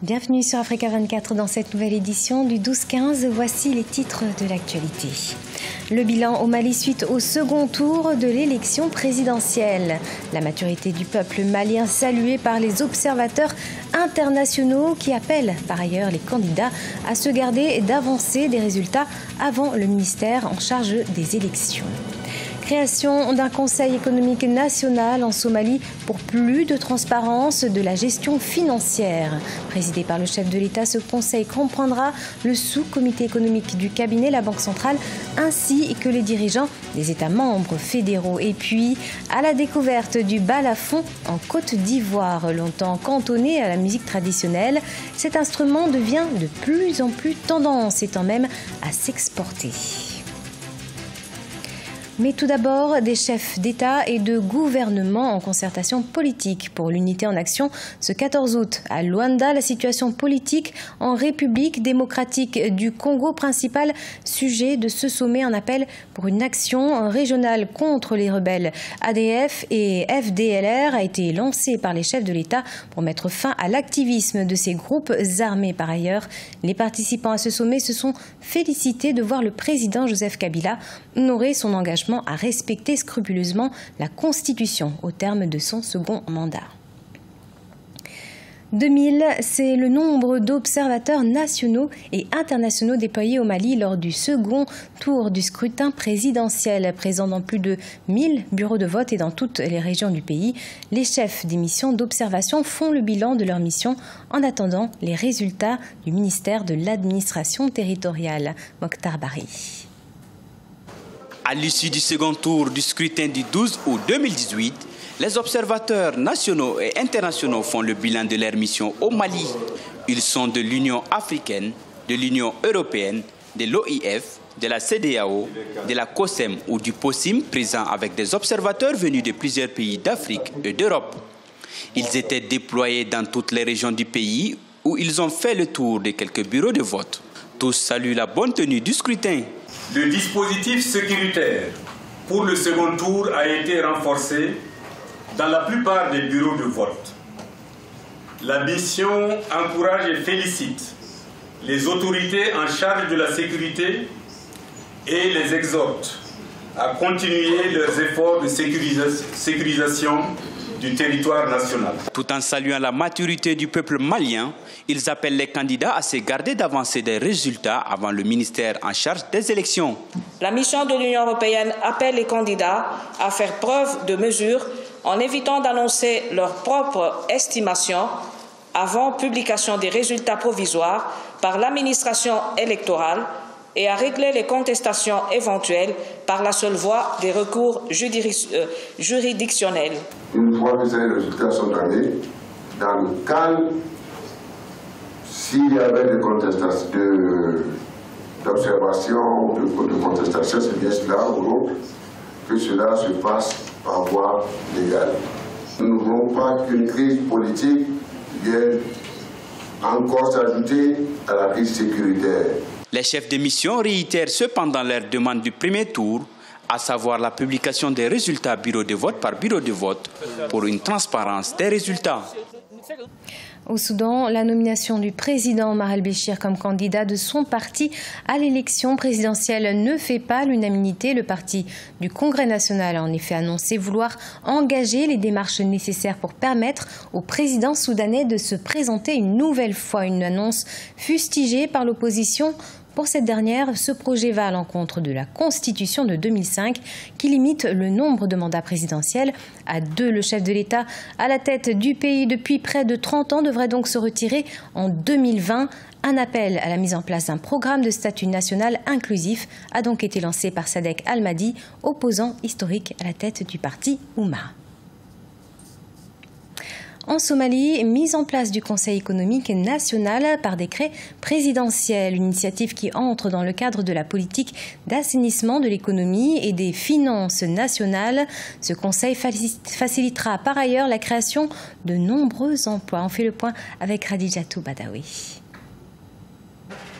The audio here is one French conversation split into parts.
Bienvenue sur Africa 24 dans cette nouvelle édition du 12-15. Voici les titres de l'actualité. Le bilan au Mali suite au second tour de l'élection présidentielle. La maturité du peuple malien saluée par les observateurs internationaux qui appellent par ailleurs les candidats à se garder d'avancer des résultats avant le ministère en charge des élections. Création d'un conseil économique national en Somalie pour plus de transparence de la gestion financière. Présidé par le chef de l'État, ce conseil comprendra le sous-comité économique du cabinet, la Banque centrale, ainsi que les dirigeants des États membres fédéraux. Et puis, à la découverte du balafon en Côte d'Ivoire, longtemps cantonné à la musique traditionnelle, cet instrument devient de plus en plus tendance, étant même à s'exporter. Mais tout d'abord, des chefs d'État et de gouvernement en concertation politique pour l'unité en action ce 14 août. À Luanda, la situation politique en République démocratique du Congo, principal sujet de ce sommet, un appel pour une action régionale contre les rebelles ADF et FDLR a été lancé par les chefs de l'État pour mettre fin à l'activisme de ces groupes armés. Par ailleurs, les participants à ce sommet se sont félicités de voir le président Joseph Kabila honorer son engagement à respecter scrupuleusement la Constitution au terme de son second mandat. 2000, c'est le nombre d'observateurs nationaux et internationaux déployés au Mali lors du second tour du scrutin présidentiel. Présents dans plus de 1000 bureaux de vote et dans toutes les régions du pays, les chefs des missions d'observation font le bilan de leur mission en attendant les résultats du ministère de l'administration territoriale. Mokhtar Bari. À l'issue du second tour du scrutin du 12 août 2018, les observateurs nationaux et internationaux font le bilan de leur mission au Mali. Ils sont de l'Union africaine, de l'Union européenne, de l'OIF, de la CEDEAO, de la COSEM ou du POSIM, présents avec des observateurs venus de plusieurs pays d'Afrique et d'Europe. Ils étaient déployés dans toutes les régions du pays où ils ont fait le tour de quelques bureaux de vote. Tous saluent la bonne tenue du scrutin. Le dispositif sécuritaire pour le second tour a été renforcé dans la plupart des bureaux de vote. La mission encourage et félicite les autorités en charge de la sécurité et les exhorte à continuer leurs efforts de sécurisation du territoire national. Tout en saluant la maturité du peuple malien, ils appellent les candidats à se garder d'avancer des résultats avant le ministère en charge des élections. La mission de l'Union européenne appelle les candidats à faire preuve de mesure en évitant d'annoncer leurs propres estimations avant publication des résultats provisoires par l'administration électorale et à régler les contestations éventuelles par la seule voie des recours juridictionnels. Une fois que ces résultats sont donnés, dans le calme, s'il y avait des contestations, d'observation ou de contestation, c'est bien cela ou l'autre, que cela se passe par voie légale. Nous ne voulons pas qu'une crise politique vienne encore s'ajouter à la crise sécuritaire. Les chefs de mission réitèrent cependant leur demande du premier tour, à savoir la publication des résultats bureau de vote par bureau de vote pour une transparence des résultats. Au Soudan, la nomination du président Omar el-Béchir comme candidat de son parti à l'élection présidentielle ne fait pas l'unanimité. Le parti du Congrès national a en effet annoncé vouloir engager les démarches nécessaires pour permettre au président soudanais de se présenter une nouvelle fois. Une annonce fustigée par l'opposition. Pour cette dernière, ce projet va à l'encontre de la Constitution de 2005 qui limite le nombre de mandats présidentiels à 2. Le chef de l'État à la tête du pays depuis près de 30 ans devrait donc se retirer en 2020. Un appel à la mise en place d'un programme de statut national inclusif a donc été lancé par Sadek Al-Mahdi, opposant historique à la tête du parti Oumma. En Somalie, mise en place du Conseil économique national par décret présidentiel, une initiative qui entre dans le cadre de la politique d'assainissement de l'économie et des finances nationales. Ce Conseil facilitera par ailleurs la création de nombreux emplois. On fait le point avec Khadijatou Badawi.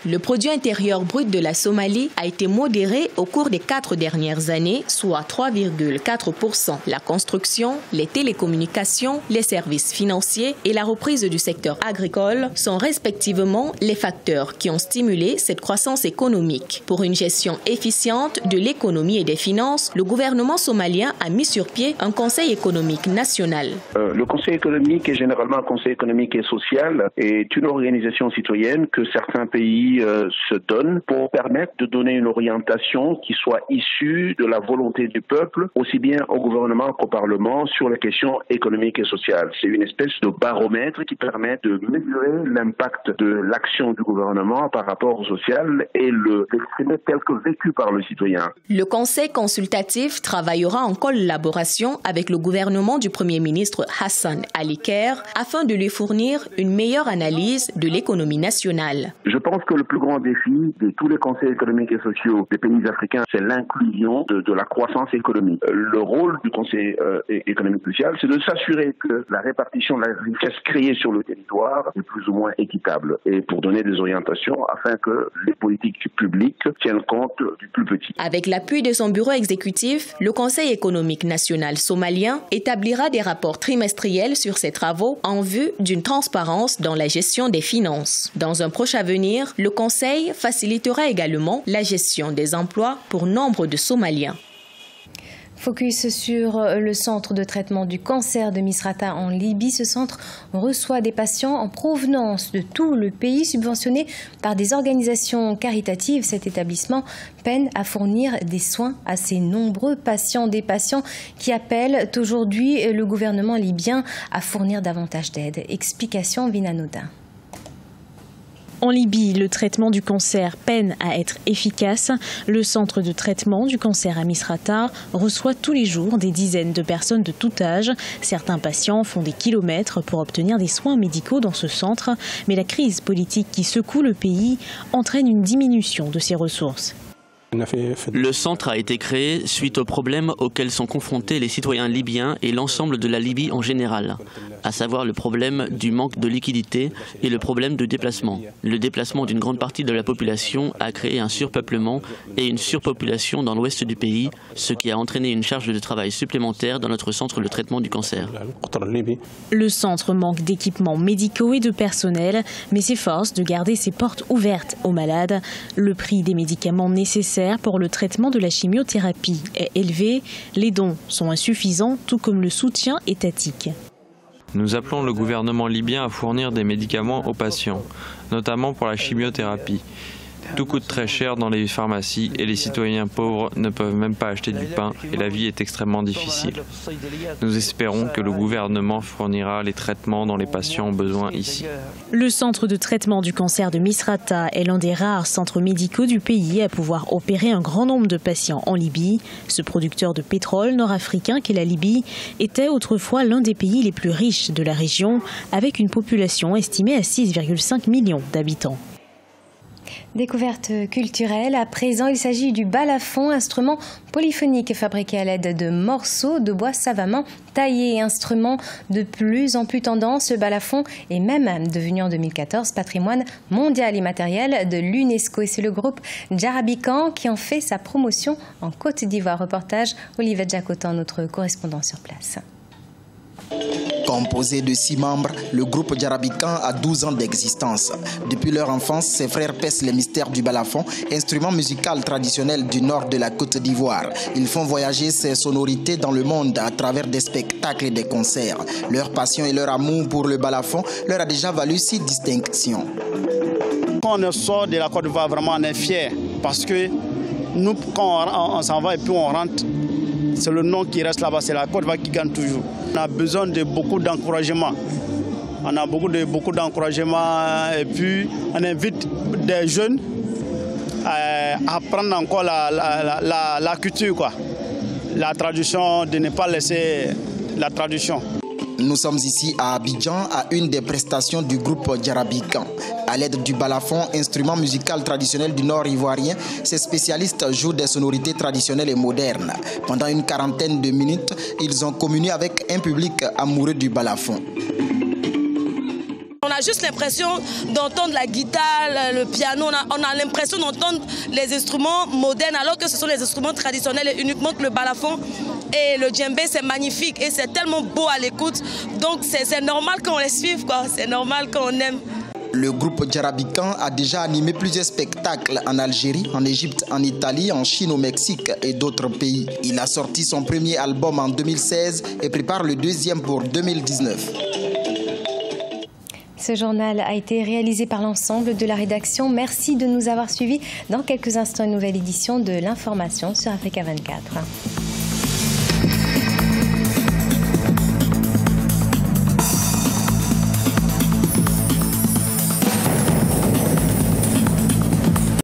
Le produit intérieur brut de la Somalie a été modéré au cours des 4 dernières années, soit 3,4%. La construction, les télécommunications, les services financiers et la reprise du secteur agricole sont respectivement les facteurs qui ont stimulé cette croissance économique. Pour une gestion efficiente de l'économie et des finances, le gouvernement somalien a mis sur pied un conseil économique national. Le conseil économique est généralement un conseil économique et social est une organisation citoyenne que certains pays se donnent pour permettre de donner une orientation qui soit issue de la volonté du peuple, aussi bien au gouvernement qu'au Parlement, sur les questions économiques et sociales. C'est une espèce de baromètre qui permet de mesurer l'impact de l'action du gouvernement par rapport au social et l'exprimer tel que vécu par le citoyen. Le conseil consultatif travaillera en collaboration avec le gouvernement du Premier ministre Hassan Ali Khair afin de lui fournir une meilleure analyse de l'économie nationale. Je pense que le plus grand défi de tous les conseils économiques et sociaux des pays africains, c'est l'inclusion de la croissance économique. Le rôle du conseil économique et social, c'est de s'assurer que la répartition de la richesse créée sur le territoire est plus ou moins équitable et pour donner des orientations afin que les politiques publiques tiennent compte du plus petit. Avec l'appui de son bureau exécutif, le Conseil économique national somalien établira des rapports trimestriels sur ses travaux en vue d'une transparence dans la gestion des finances. Dans un proche avenir, le Conseil facilitera également la gestion des emplois pour nombre de Somaliens. Focus sur le centre de traitement du cancer de Misrata en Libye. Ce centre reçoit des patients en provenance de tout le pays subventionnés par des organisations caritatives. Cet établissement peine à fournir des soins à ses nombreux patients, des patients qui appellent aujourd'hui le gouvernement libyen à fournir davantage d'aide. Explication Vina Nodin. En Libye, le traitement du cancer peine à être efficace. Le centre de traitement du cancer à Misrata reçoit tous les jours des dizaines de personnes de tout âge. Certains patients font des kilomètres pour obtenir des soins médicaux dans ce centre. Mais la crise politique qui secoue le pays entraîne une diminution de ses ressources. Le centre a été créé suite aux problèmes auxquels sont confrontés les citoyens libyens et l'ensemble de la Libye en général, à savoir le problème du manque de liquidité et le problème de déplacement. Le déplacement d'une grande partie de la population a créé un surpeuplement et une surpopulation dans l'ouest du pays, ce qui a entraîné une charge de travail supplémentaire dans notre centre de traitement du cancer. Le centre manque d'équipements médicaux et de personnel, mais s'efforce de garder ses portes ouvertes aux malades. Le prix des médicaments nécessaires pour le traitement de la chimiothérapie est élevé. Les dons sont insuffisants, tout comme le soutien étatique. Nous appelons le gouvernement libyen à fournir des médicaments aux patients, notamment pour la chimiothérapie. Tout coûte très cher dans les pharmacies et les citoyens pauvres ne peuvent même pas acheter du pain et la vie est extrêmement difficile. Nous espérons que le gouvernement fournira les traitements dont les patients ont besoin ici. Le centre de traitement du cancer de Misrata est l'un des rares centres médicaux du pays à pouvoir opérer un grand nombre de patients en Libye. Ce producteur de pétrole nord-africain qu'est la Libye était autrefois l'un des pays les plus riches de la région, avec une population estimée à 6,5 millions d'habitants. Découverte culturelle. À présent, il s'agit du balafon, instrument polyphonique fabriqué à l'aide de morceaux de bois savamment taillés. Instrument de plus en plus tendance, le balafon est même devenu en 2014 patrimoine mondial immatériel de l'UNESCO. Et c'est le groupe Djarabican qui en fait sa promotion en Côte d'Ivoire. Reportage Olivier Jacotan, notre correspondant sur place. Composé de 6 membres, le groupe Djarabican a 12 ans d'existence. Depuis leur enfance, ses frères percent les mystères du balafon, instrument musical traditionnel du nord de la Côte d'Ivoire. Ils font voyager ces sonorités dans le monde à travers des spectacles et des concerts. Leur passion et leur amour pour le balafon leur a déjà valu 6 distinctions. Quand on sort de la Côte d'Ivoire, vraiment on est fiers parce que nous, quand on s'en va et puis on rentre, c'est le nom qui reste là-bas, c'est la Côte d'Ivoire qui gagne toujours. On a besoin de beaucoup d'encouragement. On a beaucoup d'encouragement et puis on invite des jeunes à apprendre encore la culture, quoi. La tradition, de ne pas laisser la tradition. Nous sommes ici à Abidjan, à une des prestations du groupe Djarabican. À l'aide du balafon, instrument musical traditionnel du nord ivoirien, ces spécialistes jouent des sonorités traditionnelles et modernes. Pendant une quarantaine de minutes, ils ont communié avec un public amoureux du balafon. On a juste l'impression d'entendre la guitare, le piano, on a l'impression d'entendre les instruments modernes alors que ce sont les instruments traditionnels et uniquement que le balafon et le djembé, c'est magnifique et c'est tellement beau à l'écoute. Donc c'est normal qu'on les suive, quoi. C'est normal qu'on aime. Le groupe Djarabican a déjà animé plusieurs spectacles en Algérie, en Égypte, en Italie, en Chine, au Mexique et d'autres pays. Il a sorti son premier album en 2016 et prépare le deuxième pour 2019. Ce journal a été réalisé par l'ensemble de la rédaction. Merci de nous avoir suivis. Dans quelques instants, une nouvelle édition de l'information sur Africa 24.